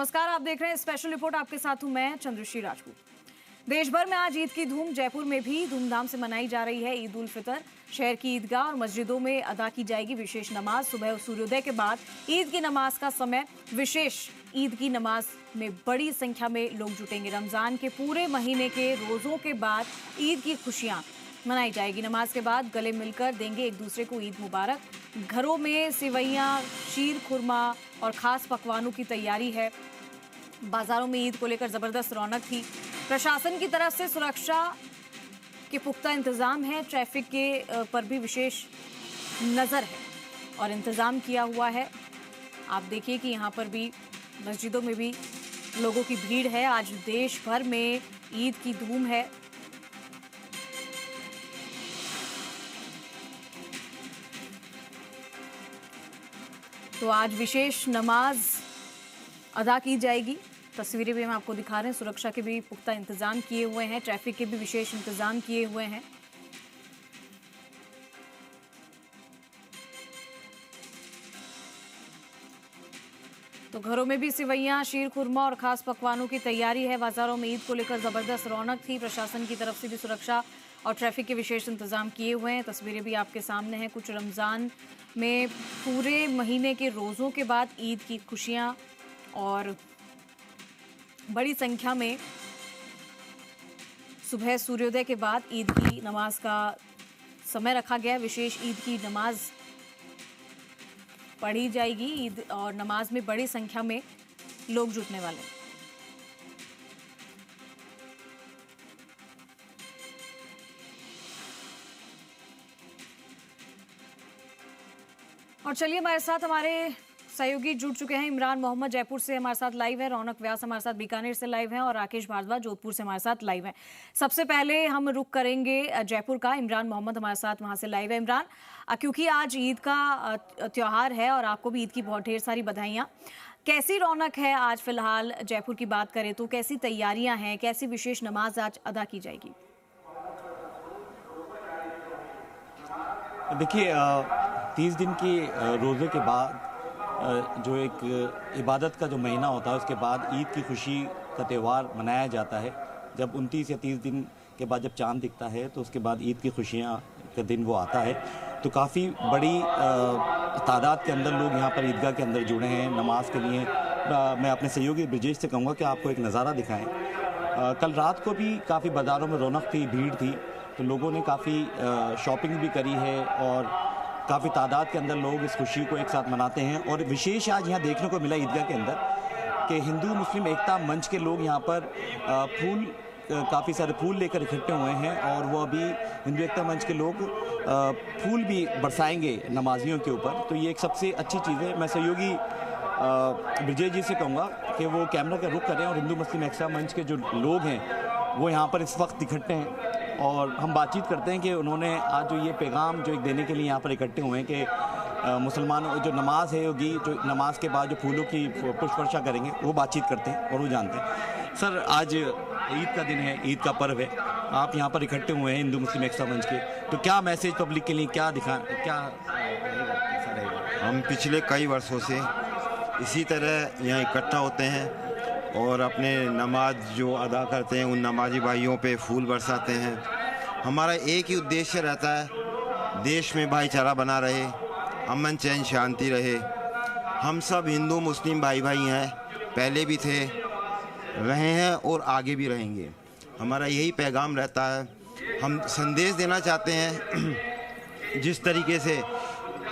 नमस्कार, आप देख रहे हैं स्पेशल रिपोर्ट। आपके साथ हूं मैं चंद्रश्री राजपूत। देश भर में आज ईद की धूम, जयपुर में भी धूमधाम से मनाई जा रही है ईद उल फितर। शहर की ईदगाह और मस्जिदों में अदा की जाएगी विशेष नमाज। सुबह सूर्योदय के बाद ईद की नमाज का समय। विशेष ईद की नमाज में बड़ी संख्या में लोग जुटेंगे। रमजान के पूरे महीने के रोजों के बाद ईद की खुशियां मनाई जाएगी। नमाज के बाद गले मिलकर देंगे एक दूसरे को ईद मुबारक। घरों में सेवैयां, शीर खुरमा और खास पकवानों की तैयारी है। बाजारों में ईद को लेकर जबरदस्त रौनक थी। प्रशासन की तरफ से सुरक्षा के पुख्ता इंतजाम है। ट्रैफिक के पर भी विशेष नजर है और इंतजाम किया हुआ है। आप देखिए कि यहाँ पर भी मस्जिदों में भी लोगों की भीड़ है। आज देश भर में ईद की धूम है। तो आज विशेष नमाज अदा की जाएगी। तस्वीरें भी हम आपको दिखा रहे हैं। सुरक्षा के भी पुख्ता इंतजाम किए हुए हैं। ट्रैफिक के भी विशेष इंतजाम किए हुए हैं। तो घरों में भी सेवैयां, शीर खुरमा और खास पकवानों की तैयारी है। बाजारों में ईद को लेकर जबरदस्त रौनक थी। प्रशासन की तरफ से भी सुरक्षा और ट्रैफिक के विशेष इंतजाम किए हुए हैं। तस्वीरें भी आपके सामने हैं। कुछ रमजान में पूरे महीने के रोजों के बाद ईद की खुशियां और बड़ी संख्या में सुबह सूर्योदय के बाद ईद की नमाज का समय रखा गया है। विशेष ईद की नमाज पढ़ी जाएगी। ईद और नमाज में बड़ी संख्या में लोग जुटने वाले हैं। और चलिए, हमारे साथ हमारे सहयोगी जुड़ चुके हैं। इमरान मोहम्मद जयपुर से हमारे साथ लाइव है, रौनक व्यास हमारे साथ बीकानेर से लाइव हैं और राकेश भारद्वाज जोधपुर से हमारे साथ लाइव हैं। सबसे पहले हम रुख करेंगे जयपुर का। इमरान मोहम्मद हमारे साथ वहां से लाइव है। इमरान, क्योंकि आज ईद का त्योहार है और आपको भी ईद की बहुत ढेर सारी बधाइयाँ। कैसी रौनक है आज फिलहाल जयपुर की बात करें तो? कैसी तैयारियां हैं? कैसी विशेष नमाज आज अदा की जाएगी? देखिए, 30 दिन की रोज़े के बाद जो एक इबादत का जो महीना होता है, उसके बाद ईद की खुशी का त्यौहार मनाया जाता है। जब 29 या 30 दिन के बाद जब चांद दिखता है तो उसके बाद ईद की खुशियाँ का दिन वो आता है। तो काफ़ी बड़ी तादाद के अंदर लोग यहाँ पर ईदगाह के अंदर जुड़े हैं नमाज के लिए। मैं अपने सहयोगी ब्रिजेश से कहूँगा कि आपको एक नज़ारा दिखाएं। कल रात को भी काफ़ी बाज़ारों में रौनक थी, भीड़ थी, तो लोगों ने काफ़ी शॉपिंग भी करी है और काफ़ी तादाद के अंदर लोग इस खुशी को एक साथ मनाते हैं। और विशेष आज यहाँ देखने को मिला ईदगाह के अंदर कि हिंदू मुस्लिम एकता मंच के लोग यहाँ पर काफ़ी सारे फूल लेकर इकट्ठे हुए हैं और वो अभी हिंदू एकता मंच के लोग फूल भी बरसाएंगे नमाजियों के ऊपर। तो ये एक सबसे अच्छी चीज़ है। मैं सहयोगी विजय जी से कहूँगा कि वो कैमरा का रुख करें और हिंदू मुस्लिम एकता मंच के जो लोग हैं वो यहाँ पर इस वक्त इकट्ठे हैं और हम बातचीत करते हैं कि उन्होंने आज जो ये पैगाम जो एक देने के लिए यहाँ पर इकट्ठे हुए हैं कि मुसलमानों जो नमाज है होगी, जो नमाज के बाद जो फूलों की पुष्प वर्षा करेंगे, वो बातचीत करते हैं और वो जानते हैं। सर, आज ईद का दिन है, ईद का पर्व है, आप यहाँ पर इकट्ठे हुए हैं हिंदू मुस्लिम एकता मंच के, तो क्या मैसेज पब्लिक के लिए क्या हम पिछले कई वर्षों से इसी तरह यहाँ इकट्ठा होते हैं और अपने नमाज जो अदा करते हैं उन नमाजी भाइयों पे फूल बरसाते हैं। हमारा एक ही उद्देश्य रहता है, देश में भाईचारा बना रहे, अमन चैन शांति रहे। हम सब हिंदू मुस्लिम भाई भाई हैं, पहले भी थे, रहे हैं और आगे भी रहेंगे। हमारा यही पैगाम रहता है। हम संदेश देना चाहते हैं जिस तरीके से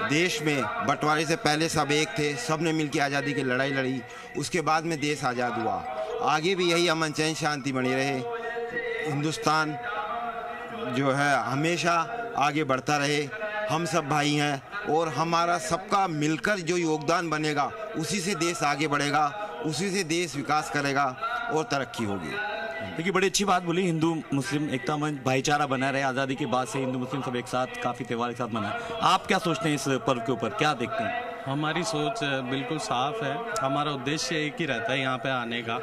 देश में बंटवारे से पहले सब एक थे, सब ने मिलकर आज़ादी की लड़ाई लड़ी, उसके बाद में देश आज़ाद हुआ। आगे भी यही अमन चैन शांति बनी रहे, हिंदुस्तान जो है हमेशा आगे बढ़ता रहे। हम सब भाई हैं और हमारा सबका मिलकर जो योगदान बनेगा उसी से देश आगे बढ़ेगा, उसी से देश विकास करेगा और तरक्की होगी। देखिए, बड़ी अच्छी बात बोली। हिंदू मुस्लिम एकता मंच भाईचारा बना रहे। आज़ादी के बाद से हिंदू मुस्लिम सब एक साथ काफ़ी त्यौहार एक साथ मनाए। आप क्या सोचते हैं इस पर्व के ऊपर, क्या देखते हैं? हमारी सोच बिल्कुल साफ है। हमारा उद्देश्य एक ही रहता है यहाँ पे आने का,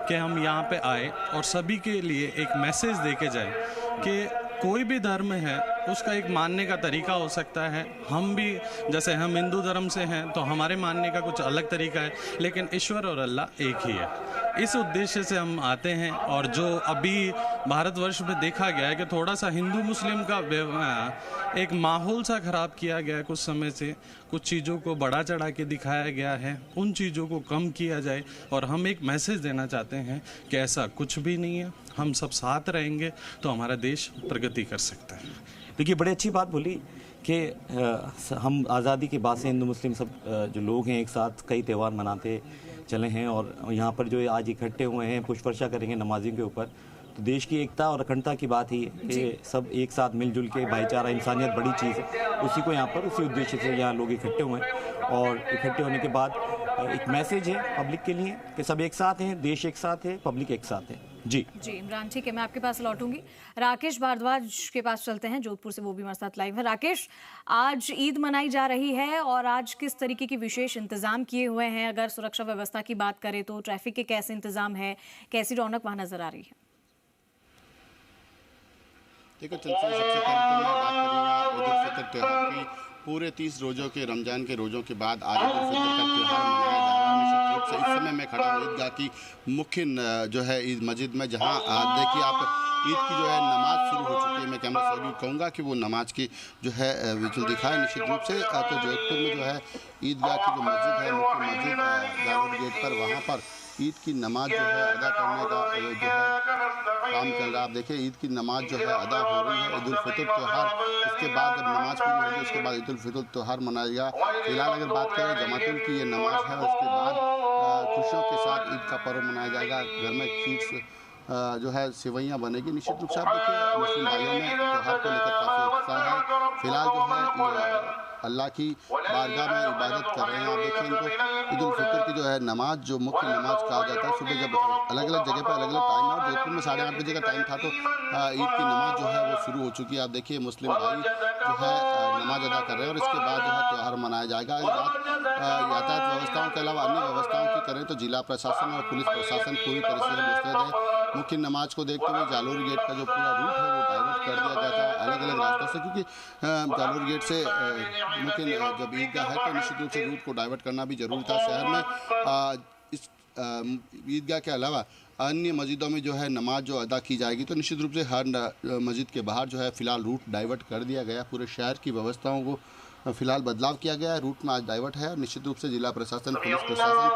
कि हम यहाँ पे आए और सभी के लिए एक मैसेज दे के जाए कि कोई भी धर्म है उसका एक मानने का तरीका हो सकता है। हम भी जैसे हम हिंदू धर्म से हैं तो हमारे मानने का कुछ अलग तरीका है, लेकिन ईश्वर और अल्लाह एक ही है। इस उद्देश्य से हम आते हैं। और जो अभी भारतवर्ष में देखा गया है कि थोड़ा सा हिंदू मुस्लिम का एक माहौल सा खराब किया गया है कुछ समय से, कुछ चीज़ों को बढ़ा चढ़ा के दिखाया गया है, उन चीज़ों को कम किया जाए। और हम एक मैसेज देना चाहते हैं कि ऐसा कुछ भी नहीं है, हम सब साथ रहेंगे तो हमारा देश प्रगति कर सकता है। देखिए, बड़ी अच्छी बात बोली कि हम आज़ादी के बाद से हिंदू मुस्लिम सब जो लोग हैं एक साथ कई त्यौहार मनाते चले हैं, और यहाँ पर जो आज इकट्ठे हुए हैं पुष्प वर्षा करेंगे नमाजियों के ऊपर, तो देश की एकता और अखंडता की बात ही है कि सब एक साथ मिलजुल के, भाईचारा इंसानियत बड़ी चीज़ है, उसी को यहाँ पर उसी उद्देश्य से यहाँ लोग इकट्ठे हुए हैं। और इकट्ठे होने के बाद एक मैसेज है पब्लिक के लिए कि सब एक साथ हैं, देश एक साथ है, पब्लिक एक साथ है। जी इमरान, ठीक है, मैं आपके पास लौटूंगी। राकेश भारद्वाज के पास चलते हैं, जोधपुर से, वो भी हमारे साथ लाइव है। राकेश, आज ईद मनाई जा रही है और आज किस तरीके की विशेष इंतजाम किए हुए हैं? अगर सुरक्षा व्यवस्था की बात करें तो ट्रैफिक के कैसे इंतजाम है, कैसी रौनक वहां नजर आ रही है? देखो चलते सबसे पहले तो मैं बात करूँगा ईद उल फितर त्यौहार की। पूरे 30 रोज़ों के रमज़ान के रोज़ों के बाद आज ईद उल फितर का त्यौहार मनाया जा रहा है। निश्चित रूप से इस समय मैं खड़ा हूँ ईदगाह की मुख्य जो है ईद मस्जिद में, जहाँ देखिए आप ईद की जो है नमाज शुरू हो चुकी है। मैं कैमरा से भी कहूँगा कि वो नमाज की जो है विजुअल दिखाएं निश्चित रूप से। तो जोधपुर में जो है ईदगाह की जो मस्जिद है, मुख्य मस्जिद जालोर गेट पर, वहाँ पर ईद की नमाज जो है अदा करने का जो है काम चल रहा है। आप देखिए ईद की नमाज जो है अदा हो रही है। ईद उल फितर त्यौहार, इसके बाद जब नमाज पूरी होगी उसके बाद ईद उल फितर त्यौहार मनाएगा। फिलहाल अगर बात करें जमातुल की ये नमाज है, उसके बाद खुशियों के साथ ईद का पर्व मनाया जाएगा। घर में खीर जो है सेवैयाँ बनेगी। निश्चित रूप से आप देखिए मुस्लिम भाइयों में त्यौहार को लेकर काफ़ी उत्साह है। फिलहाल जो है अल्लाह की बारगाह में इबादत कर रहे हैं। आप देखिए इनको ईद उल फितर की जो है नमाज, जो मुख्य नमाज कहा जाता है, सुबह जब अलग अलग जगह पर अलग अलग टाइम है, और जोधपुर में 8:30 बजे का टाइम था, तो ईद की नमाज जो है वो शुरू हो चुकी है। आप देखिए मुस्लिम भाई जो है नमाज अदा कर रहे हैं और इसके बाद जो है त्यौहार मनाया जाएगा। इस बात यातायात व्यवस्थाओं के अलावा अन्य व्यवस्थाओं की करें तो जिला प्रशासन और पुलिस प्रशासन पूरी तरह से मुस्तैद है। मुख्य नमाज को देखते हुए जालोर गेट का जो पूरा रूट है वो डाइवर्ट कर दिया गया था अलग अलग रास्तों से, क्योंकि जालोर गेट से मुख्य जब ईदगाह है तो निश्चित रूप से रूट को डाइवर्ट करना भी जरूरी था। शहर में इस ईदगाह के अलावा अन्य मस्जिदों में जो है नमाज जो अदा की जाएगी, तो निश्चित रूप से हर मस्जिद के बाहर जो है फिलहाल रूट डाइवर्ट कर दिया गया। पूरे शहर की व्यवस्थाओं को फिलहाल बदलाव किया गया है। रूट में आज डाइवर्ट है और निश्चित रूप से जिला प्रशासन, पुलिस प्रशासन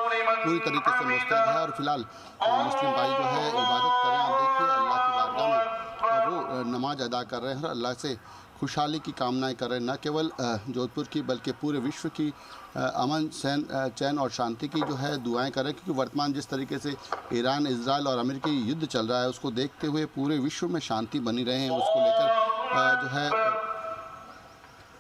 पूरी तरीके से मुस्तैद है। और फिलहाल मुस्लिम भाई जो है इबादत कर रहे हैं। आप देखिए अल्लाह की बारगाह में वो नमाज अदा कर रहे हैं और अल्लाह से खुशहाली की कामनाएं कर रहे हैं। न केवल जोधपुर की बल्कि पूरे विश्व की अमन चैन और शांति की जो है दुआएं कर रहे हैं, क्योंकि वर्तमान जिस तरीके से ईरान, इजराइल और अमेरिकी युद्ध चल रहा है उसको देखते हुए पूरे विश्व में शांति बनी रहे हैं, उसको लेकर जो है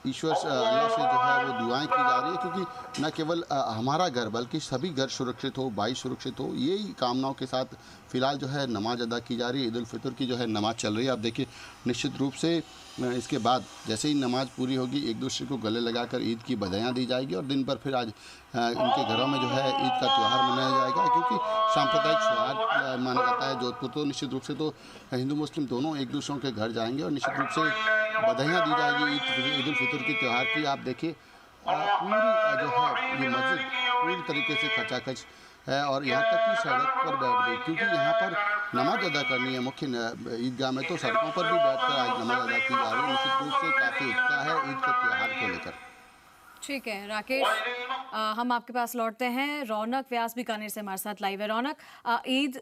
ईश्वर अल्लाह से जो है वो दुआएं की जा रही है, क्योंकि न केवल हमारा घर बल्कि सभी घर सुरक्षित हो, भाई सुरक्षित हो, यही कामनाओं के साथ फिलहाल जो है नमाज अदा की जा रही है। ईद उल फितर की जो है नमाज चल रही है। आप देखिए निश्चित रूप से इसके बाद जैसे ही नमाज पूरी होगी एक दूसरे को गले लगाकर ईद की बधाइयाँ दी जाएगी और दिन भर फिर आज उनके घरों में जो है ईद का त्यौहार मनाया जाएगा, क्योंकि सांप्रदायिक सौहार्द माना जाता है जोधपुर। तो निश्चित रूप से तो हिंदू मुस्लिम दोनों एक दूसरों के घर जाएंगे और निश्चित रूप से बधाइयाँ दी जाएगी ईद उल फितर की त्यौहार की। आप देखिए पूरी जो है ये मस्जिद पूरी तरीके से खचाखच है और यहाँ तक कि सड़क पर बैठ गई, क्योंकि यहाँ पर नमाज अदा करनी है मुख्य ईदगाह में, तो सड़कों पर भी बैठकर आज नमाज अदा की जा रही है। निश्चित रूप से काफ़ी उत्साह है ईद के त्यौहार को लेकर। ठीक है राकेश, हम आपके पास लौटते हैं। रौनक व्यास बीकानेर से हमारे साथ लाइव है। रौनक, ईद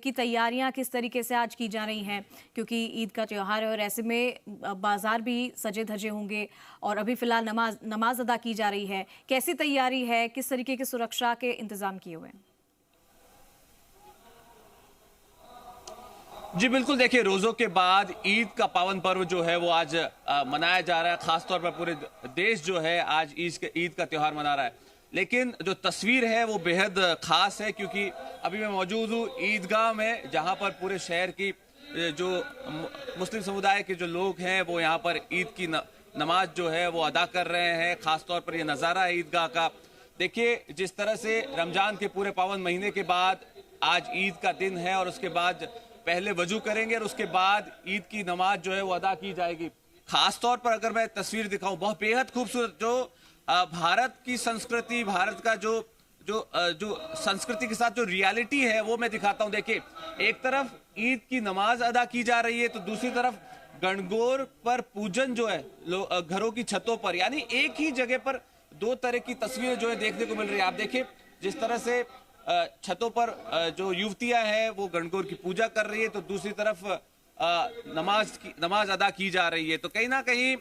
की तैयारियां किस तरीके से आज की जा रही हैं, क्योंकि ईद का त्यौहार है और ऐसे में बाजार भी सजे धजे होंगे और अभी फिलहाल नमाज अदा की जा रही है, कैसी तैयारी है, किस तरीके की सुरक्षा के इंतजाम किए हुए हैं? जी बिल्कुल, देखिए रोज़ों के बाद ईद का पावन पर्व जो है वो आज मनाया जा रहा है। खासतौर पर पूरे देश जो है आज ईद का त्यौहार मना रहा है, लेकिन जो तस्वीर है वो बेहद खास है, क्योंकि अभी मैं मौजूद हूँ ईदगाह में, जहाँ पर पूरे शहर की जो मुस्लिम समुदाय के जो लोग हैं वो यहाँ पर ईद की नमाज जो है वो अदा कर रहे हैं। खासतौर पर ये नज़ारा है ईदगाह का। देखिए जिस तरह से रमजान के पूरे पावन महीने के बाद आज ईद का दिन है और उसके बाद पहले वजू करेंगे और उसके बाद ईद की नमाज जो है वो अदा की जाएगी। खास तौर पर अगर मैं तस्वीर दिखाऊं, बहुत बेहद खूबसूरत, जो भारत की संस्कृति, भारत का जो संस्कृति के साथ जो रियलिटी है वो मैं दिखाता हूं। देखिए, एक तरफ ईद की नमाज अदा की जा रही है तो दूसरी तरफ गणगौर पर पूजन जो है घरों की छतों पर, यानी एक ही जगह पर दो तरह की तस्वीरें जो है देखने को मिल रही है। आप देखिए जिस तरह से छतों पर जो युवतियां हैं वो गणगौर की पूजा कर रही है तो दूसरी तरफ नमाज अदा की जा रही है। तो कहीं ना कहीं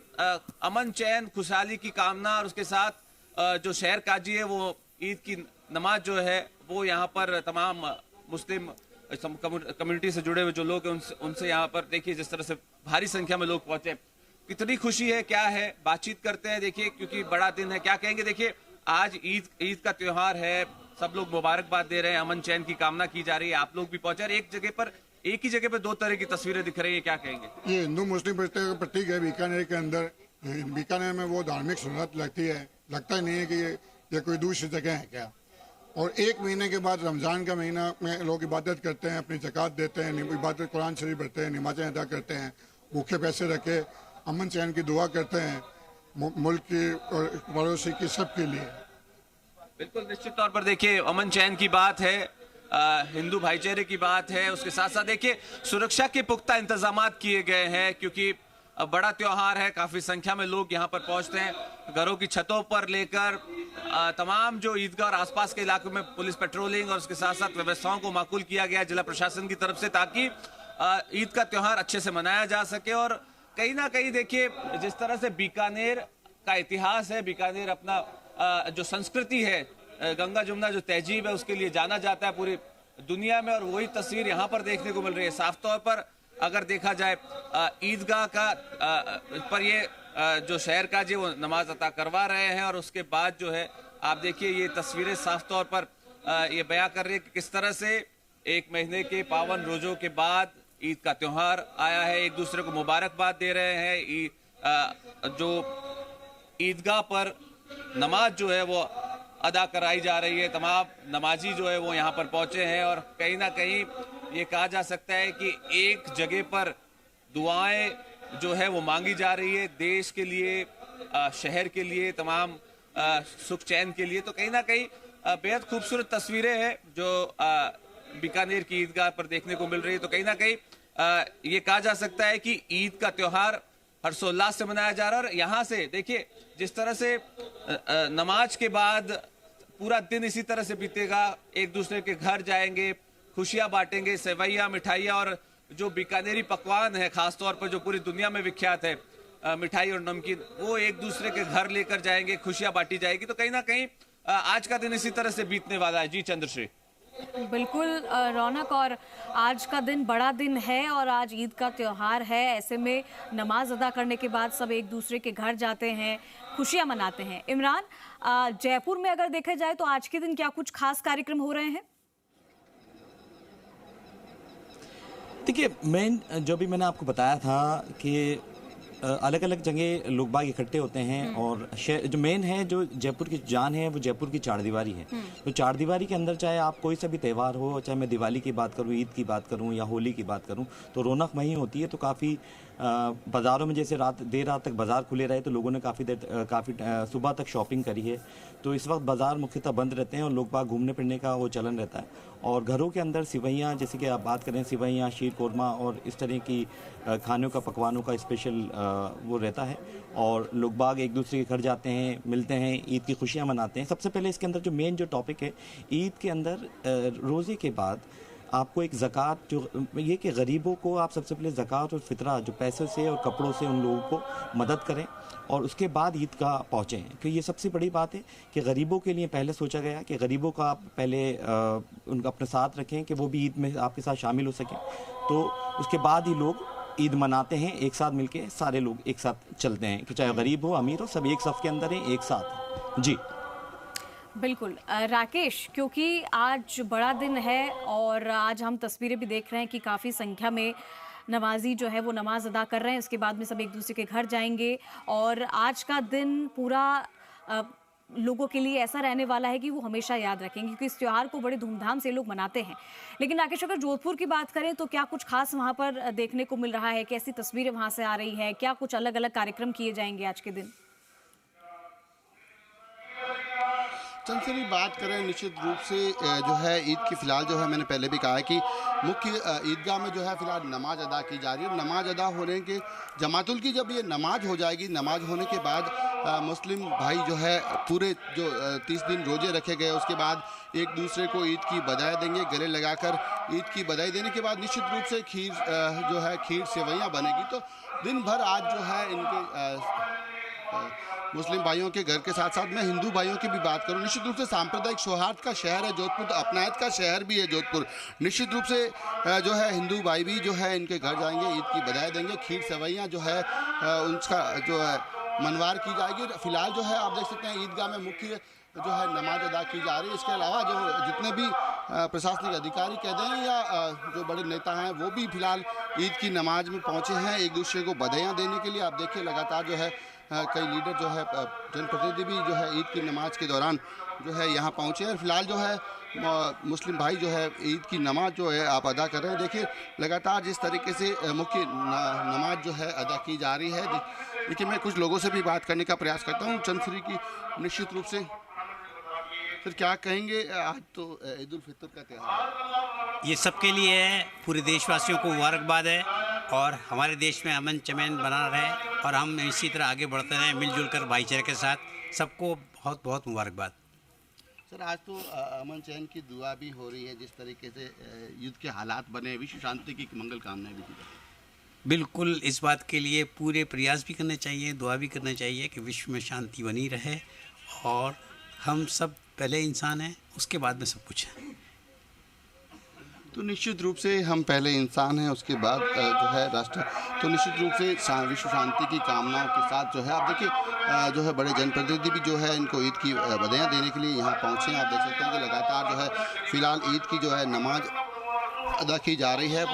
अमन, चैन, खुशहाली की कामना और उसके साथ जो शहर काजी है वो ईद की नमाज जो है वो यहाँ पर तमाम मुस्लिम कम्युनिटी से जुड़े हुए जो लोग हैं उनसे यहाँ पर देखिए जिस तरह से भारी संख्या में लोग पहुंचे। कितनी खुशी है, क्या है, बातचीत करते हैं। देखिए क्योंकि बड़ा दिन है, क्या कहेंगे। देखिए आज ईद का त्योहार है, सब लोग मुबारकबाद दे रहे हैं, अमन चैन की कामना की जा रही है। आप लोग भी पहुंचे और एक ही जगह पर दो तरह की तस्वीरें दिख रही है, क्या कहेंगे। ये हिंदू मुस्लिम रिश्ते का प्रतीक है बीकानेर के अंदर। बीकानेर में वो धार्मिक शोहरत लगती है, लगता ही नहीं है कि ये कोई दूसरी जगह है क्या। और एक महीने के बाद रमज़ान का महीना में लोग इबादत करते हैं, अपनी ज़कात देते हैं, इबादत कुरान शरीफ पढ़ते हैं, नमाज़ें अदा करते हैं, भूखे पैसे रखे अमन चैन की दुआ करते हैं मुल्क की और पड़ोसी की, सब के लिए। बिल्कुल निश्चित तौर पर देखिए अमन चैन की बात है, हिंदू भाईचारे की बात है, उसके साथ साथ देखिए सुरक्षा के पुख्ता इंतजाम किए गए हैं क्योंकि बड़ा त्योहार है। काफी संख्या में लोग यहाँ पर पहुंचते हैं, घरों की छतों पर लेकर तमाम जो ईदगाह और आसपास के इलाकों में पुलिस पेट्रोलिंग और उसके साथ साथ व्यवस्थाओं को माकूल किया गया जिला प्रशासन की तरफ से ताकि ईद का त्योहार अच्छे से मनाया जा सके। और कहीं ना कहीं देखिए जिस तरह से बीकानेर का इतिहास है, बीकानेर अपना जो संस्कृति है, गंगा जमुना जो तहजीब है उसके लिए जाना जाता है पूरी दुनिया में, और वही तस्वीर यहाँ पर देखने को मिल रही है। साफ तौर पर अगर देखा जाए ईदगाह का पर ये जो शहर का जी वो नमाज अता करवा रहे हैं और उसके बाद जो है आप देखिए ये तस्वीरें साफ तौर पर ये बयां कर रही है कि किस तरह से एक महीने के पावन रोजों के बाद ईद का त्योहार आया है, एक दूसरे को मुबारकबाद दे रहे हैं। जो ईदगाह पर नमाज जो है वो अदा कराई जा रही है, तमाम नमाजी जो है वो यहाँ पर पहुंचे हैं और कहीं ना कहीं ये कहा जा सकता है कि एक जगह पर दुआएं जो है वो मांगी जा रही है देश के लिए, शहर के लिए, तमाम सुख चैन के लिए। तो कहीं ना कहीं बेहद खूबसूरत तस्वीरें हैं जो बीकानेर की ईदगाह पर देखने को मिल रही है। तो कहीं ना कहीं ये कहा जा सकता है कि ईद का त्योहार हर्षोल्लास से मनाया जा रहा है। और यहाँ से देखिए जिस तरह से नमाज के बाद पूरा दिन इसी तरह से बीतेगा, एक दूसरे के घर जाएंगे, खुशियां बांटेंगे, सेवैयां, मिठाइयां और जो बीकानेरी पकवान है खासतौर पर जो पूरी दुनिया में विख्यात है, मिठाई और नमकीन, वो एक दूसरे के घर लेकर जाएंगे, खुशियां बांटी जाएगी। तो कहीं ना कहीं आज का दिन इसी तरह से बीतने वाला है। जी चंद्रश्री। बिल्कुल रौनक, और आज का दिन बड़ा दिन है और आज ईद का त्योहार है। ऐसे में नमाज अदा करने के बाद सब एक दूसरे के घर जाते हैं, खुशियां मनाते हैं। इमरान, जयपुर में अगर देखा जाए तो आज के दिन क्या कुछ खास कार्यक्रम हो रहे हैं? देखिए मेन जो भी मैंने आपको बताया था कि अलग अलग जगह लोग बाग इकट्ठे होते हैं और जो मेन है, जो जयपुर की जान है वो जयपुर की चारदीवारी है। तो चारदीवारी के अंदर चाहे आप कोई सा भी त्यौहार हो, चाहे मैं दिवाली की बात करूं, ईद की बात करूं या होली की बात करूं, तो रौनक वहीं होती है। तो काफ़ी बाज़ारों में जैसे देर रात तक बाज़ार खुले रहे तो लोगों ने काफ़ी सुबह तक शॉपिंग करी है। तो इस वक्त बाज़ार मुख्यतः बंद रहते हैं और लोग बाग घूमने फिरने का वो चलन रहता है। और घरों के अंदर सिवैयाँ, जैसे कि आप बात करें सिवैयाँ, शीर कोरमा और इस तरह की खानों का, पकवानों का स्पेशल वो रहता है और लोग बाग एक दूसरे के घर जाते हैं, मिलते हैं, ईद की खुशियाँ मनाते हैं। सबसे पहले इसके अंदर जो मेन जो टॉपिक है ईद के अंदर, रोज़े के बाद आपको एक ज़कात, जो ये कि गरीबों को आप सबसे पहले ज़कात और फितरा जो पैसों से और कपड़ों से उन लोगों को मदद करें और उसके बाद ईद का पहुँचें। क्योंकि ये सबसे बड़ी बात है कि गरीबों के लिए पहले सोचा गया कि गरीबों का आप पहले उनका अपने साथ रखें कि वो भी ईद में आपके साथ शामिल हो सकें। तो उसके बाद ही लोग ईद मनाते हैं, एक साथ मिलके सारे लोग एक साथ चलते हैं कि चाहे गरीब हो अमीर हो, सब एक सफ़ के अंदर हैं, एक साथ। जी बिल्कुल राकेश, क्योंकि आज बड़ा दिन है और आज हम तस्वीरें भी देख रहे हैं कि काफ़ी संख्या में नमाजी जो है वो नमाज अदा कर रहे हैं, उसके बाद में सब एक दूसरे के घर जाएंगे और आज का दिन पूरा लोगों के लिए ऐसा रहने वाला है कि वो हमेशा याद रखेंगे, क्योंकि इस त्यौहार को बड़े धूमधाम से लोग मनाते हैं। लेकिन राकेश, अगर जोधपुर की बात करें तो क्या कुछ खास वहाँ पर देखने को मिल रहा है? कैसी तस्वीरें वहाँ से आ रही है? क्या कुछ अलग अलग कार्यक्रम किए जाएंगे आज के दिन? चंद्रश्री, बात करें निश्चित रूप से जो है ईद की फ़िलहाल जो है मैंने पहले भी कहा है कि मुख्य ईदगाह में जो है फ़िलहाल नमाज अदा की जा रही है। नमाज अदा होने के जमातुल की जब ये नमाज हो जाएगी, नमाज होने के बाद मुस्लिम भाई जो है पूरे जो 30 दिन रोजे रखे गए, उसके बाद एक दूसरे को ईद की बधाई देंगे। गले लगाकर ईद की बधाई देने के बाद निश्चित रूप से खीर सेवैयाँ बनेगी। तो दिन भर आज जो है इनके मुस्लिम भाइयों के घर के साथ साथ मैं हिंदू भाइयों की भी बात करूं, निश्चित रूप से सांप्रदायिक सौहार्द का शहर है जोधपुर, तो अपनायत का शहर भी है जोधपुर। निश्चित रूप से जो है हिंदू भाई भी जो है इनके घर जाएंगे, ईद की बधाई देंगे, खीर सेवैयाँ जो है उनका जो है मनवार की जाएगी। फिलहाल जो है आप देख सकते हैं ईदगाह में मुख्य जो है नमाज अदा की जा रही है। इसके अलावा जो जितने भी प्रशासनिक अधिकारी कह दें या जो बड़े नेता हैं वो भी फिलहाल ईद की नमाज में पहुंचे हैं एक दूसरे को बधाइयाँ देने के लिए। आप देखिए लगातार जो है कई लीडर जो है जनप्रतिनिधि भी जो है ईद की नमाज के दौरान जो है यहाँ पहुँचे हैं। फिलहाल जो है मुस्लिम भाई जो है ईद की नमाज जो है आप अदा कर रहे हैं। देखिए लगातार जिस तरीके से मुख्य नमाज जो है अदा की जा रही है। देखिए मैं कुछ लोगों से भी बात करने का प्रयास करता हूँ चंद्रश्री की। निश्चित रूप से फिर क्या कहेंगे, आज तो ईद उल फितर का त्यौहार ये सबके लिए है, पूरे देशवासियों को मुबारकबाद है और हमारे देश में अमन चैन बना रहे और हम इसी तरह आगे बढ़ते रहें मिलजुल कर भाईचारे के साथ। सबको बहुत बहुत मुबारकबाद। सर, आज तो अमन चैन की दुआ भी हो रही है, जिस तरीके से युद्ध के हालात बने, विश्व शांति की मंगल कामनाएं भी की जाती हैं। बिल्कुल, इस बात के लिए पूरे प्रयास भी करने चाहिए, दुआ भी करना चाहिए कि विश्व में शांति बनी रहे और हम सब पहले इंसान हैं, उसके बाद में सब कुछ है। तो निश्चित रूप से हम पहले इंसान हैं, उसके बाद जो है राष्ट्र। तो निश्चित रूप से विश्व शांति की कामनाओं के साथ जो है आप देखिए जो है बड़े जनप्रतिनिधि भी जो है इनको ईद की बधाइयाँ देने के लिए यहाँ पहुँचे हैं। आप देख सकते हैं कि लगातार जो है फिलहाल ईद की जो है नमाज अदा की जा रही है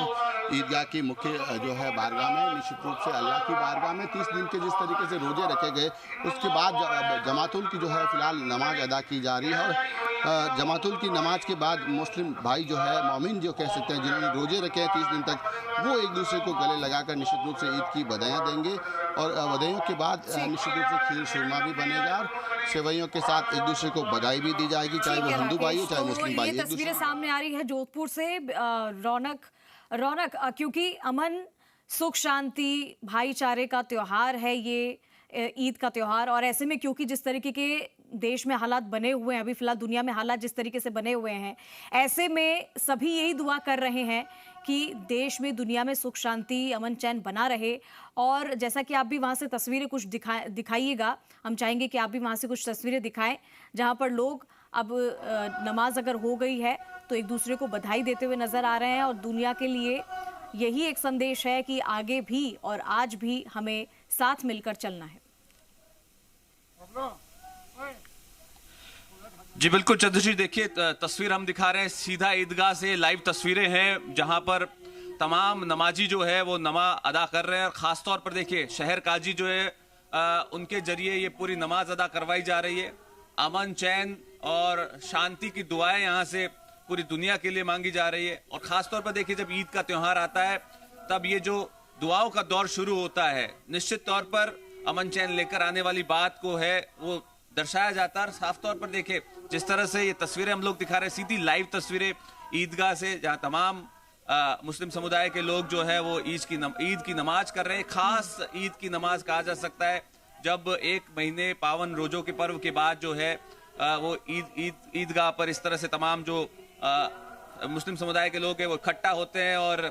ईदगाह की मुख्य जो है बारगाह में। निश्चित रूप से अल्लाह की बारगाह में 30 दिन के जिस तरीके से रोजे रखे गए, उसके बाद जमातुल की जो है फिलहाल नमाज अदा की जा रही है। और जमातुल की नमाज के बाद मुस्लिम भाई जो है मोमिन जो कह सकते हैं जिन्होंने रोजे रखे हैं 30 दिन तक, वो एक दूसरे को गले लगाकर निश्चित रूप से ईद की बधाइयाँ देंगे। और बधाइयों के बाद निश्चित रूप से खीर सुरमा भी बनेगा और सेवैयों के साथ एक दूसरे को बधाई भी दी जाएगी, चाहे वो हिंदू भाई हो चाहे मुस्लिम भाई। ये तस्वीरें सामने आ रही है जोधपुर से। रौनक क्योंकि अमन सुख शांति भाईचारे का त्योहार है ये ईद का त्योहार, और ऐसे में क्योंकि जिस तरीके के देश में हालात बने हुए हैं, अभी फिलहाल दुनिया में हालात जिस तरीके से बने हुए हैं, ऐसे में सभी यही दुआ कर रहे हैं कि देश में दुनिया में सुख शांति अमन चैन बना रहे। और जैसा कि आप भी वहाँ से तस्वीरें कुछ दिखाइएगा, हम चाहेंगे कि आप भी वहाँ से कुछ तस्वीरें दिखाएं जहाँ पर लोग अब नमाज अगर हो गई है तो एक दूसरे को बधाई देते हुए नजर आ रहे हैं। और दुनिया के लिए यही एक संदेश है कि आगे भी और आज भी हमें साथ मिलकर चलना है। जी बिल्कुल चंद्रश्री, देखिए तस्वीर हम दिखा रहे हैं सीधा ईदगाह से, लाइव तस्वीरें हैं जहां पर तमाम नमाजी जो है वो नमाज अदा कर रहे हैं। और खास तौर पर देखिए शहर काजी जो है उनके जरिए ये पूरी नमाज अदा करवाई जा रही है। अमन चैन और शांति की दुआएं यहाँ से पूरी दुनिया के लिए मांगी जा रही है। और खास तौर पर देखिए जब ईद का त्योहार आता है तब ये जो दुआओं का दौर शुरू होता है, निश्चित तौर पर अमन चैन लेकर आने वाली बात को है वो दर्शाया जाता है। साफ तौर पर देखिए जिस तरह से ये तस्वीरें हम लोग दिखा रहे हैं, सीधी लाइव तस्वीरें ईदगाह से, जहां तमाम मुस्लिम समुदाय के लोग जो है वो ईद की नमाज कर रहे हैं। खास ईद की नमाज कहा जा सकता है जब एक महीने पावन रोजों के पर्व के बाद जो है वो ईदगाह पर इस तरह से तमाम जो मुस्लिम समुदाय के लोग हैं वो इकट्ठा होते हैं और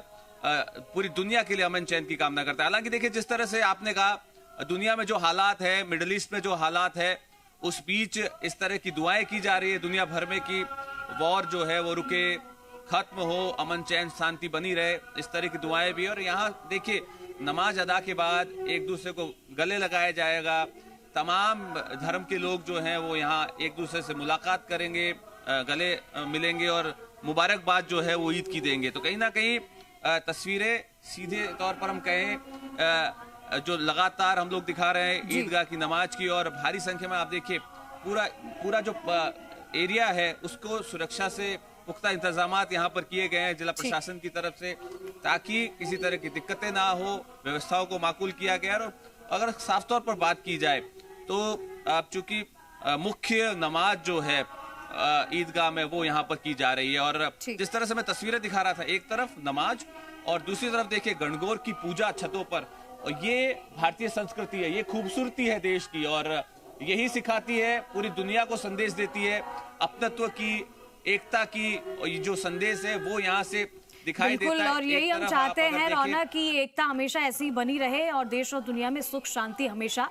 पूरी दुनिया के लिए अमन चैन की कामना करते हैं। हालांकि देखिए जिस तरह से आपने कहा दुनिया में जो हालात है, मिडिल ईस्ट में जो हालात है, उस बीच इस तरह की दुआएं की जा रही है दुनिया भर में कि वॉर जो है वो रुके, खत्म हो, अमन चैन शांति बनी रहे, इस तरह की दुआएं भी। और यहाँ देखिए नमाज अदा के बाद एक दूसरे को गले लगाया जाएगा, तमाम धर्म के लोग जो हैं वो यहाँ एक दूसरे से मुलाकात करेंगे, गले मिलेंगे और मुबारकबाद जो है वो ईद की देंगे। तो कहीं ना कहीं तस्वीरें सीधे तौर पर हम कहें जो लगातार हम लोग दिखा रहे हैं ईदगाह की नमाज की, और भारी संख्या में आप देखिए पूरा जो एरिया है उसको सुरक्षा से पुख्ता इंतजामात यहाँ पर किए गए हैं जिला प्रशासन की तरफ से, ताकि किसी तरह की दिक्कतें ना हो, व्यवस्थाओं को माकूल किया गया। और अगर साफ तौर पर बात की जाए तो चूंकि मुख्य नमाज जो है ईदगाह में वो यहाँ पर की जा रही है, और जिस तरह से मैं तस्वीरें दिखा रहा था, एक तरफ नमाज और दूसरी तरफ देखिए गणगौर की पूजा छतों पर। और ये भारतीय संस्कृति है, ये खूबसूरती है देश की, और यही सिखाती है, पूरी दुनिया को संदेश देती है अपनत्व की, एकता की। और ये जो संदेश है वो यहाँ से दिखाई देता है। और यही हम चाहते हैं रौनक की एकता हमेशा ऐसी बनी रहे और देश और दुनिया में सुख शांति हमेशा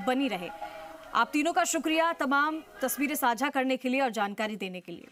बनी रहे। आप तीनों का शुक्रिया तमाम तस्वीरें साझा करने के लिए और जानकारी देने के लिए।